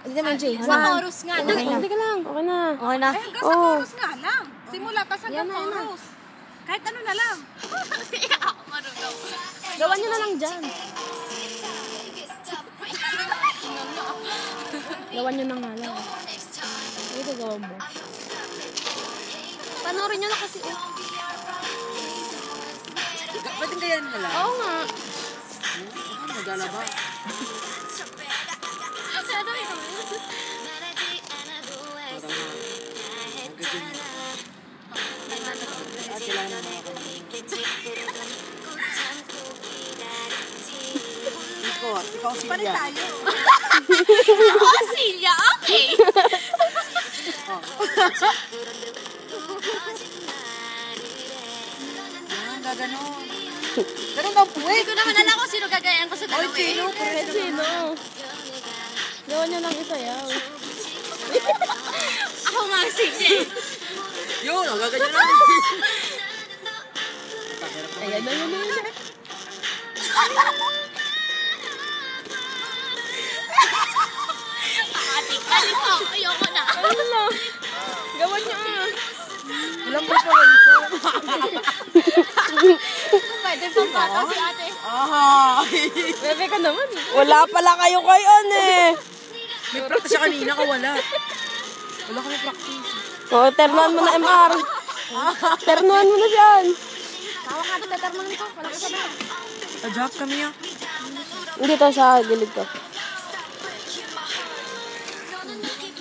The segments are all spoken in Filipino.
Hindi naman, Jay. Sa chorus nga lang. Hindi ka lang. Okay na. Okay na? Hanggang sa chorus nga lang. Simula, tas hanggang chorus. Kahit ano na lang. Ako marunong. Gawan nyo na lang dyan. Gawan nyo na nga lang. Ito gawan mo. Panoorin nyo na kasi. Ba't hindi yan na lang? Oo nga. Maglalaba. Ikaw Silya. Tayo. Silya, okay. Gaganon. Ganun daw po eh. Hindi ko naman alam kung sino gagayan ko sa dalawa eh. Sino? Gawan nyo lang isayaw. Ako mga sige. Yun, gaganyan lang. Ayan na yun. Atik-alik ko. Ayoko na. Ayun na. Gawan nyo ah. Ilang ba pala ito? Pwede bang bata si ate? Bebe ka naman. Wala pala kayo kayon eh. May practice siya kanina ka wala. Wala kami practice. O, ternuan mo na MR. Ternuan mo na dyan. Tawag ka ito, tatarmahan ko. Wala ka sa ba? Adjust kami ah. Hindi to sa gilid ko.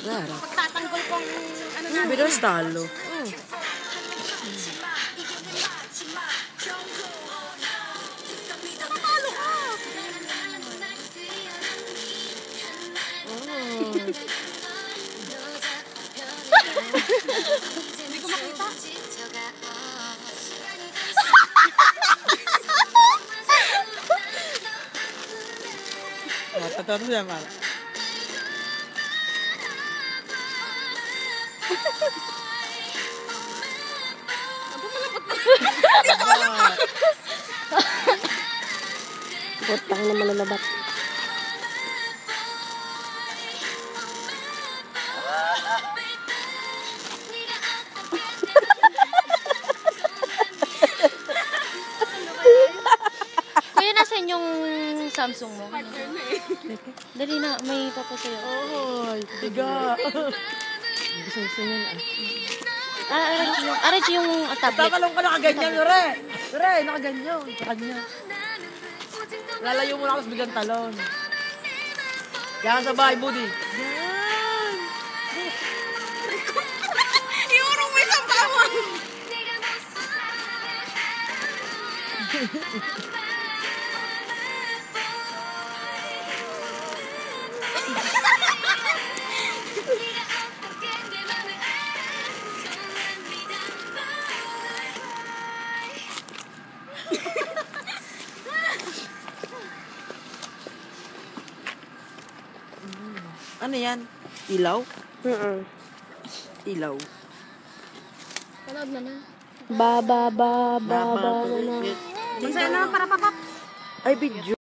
Pagtatanggol kong ano na. Pero stalo. Hindi ko makita. Tataro siya pala. Butang na malalabat. Kuya, nasan yung Samsung mo? Dali na, may papasayo. Ay, tiga. Arrange yung tablet. Tatalong ka nakaganyan, Re. Re, nakaganyan. Kanya. Lalayo mo na ako sa biglang talon. Yan sa bahay, buddy. Yan. Iurong mo isang bawang. Ano yan? Ilaw? Ilaw. Panood na na. Ba na na. Masaya naman para papap. Ay, video.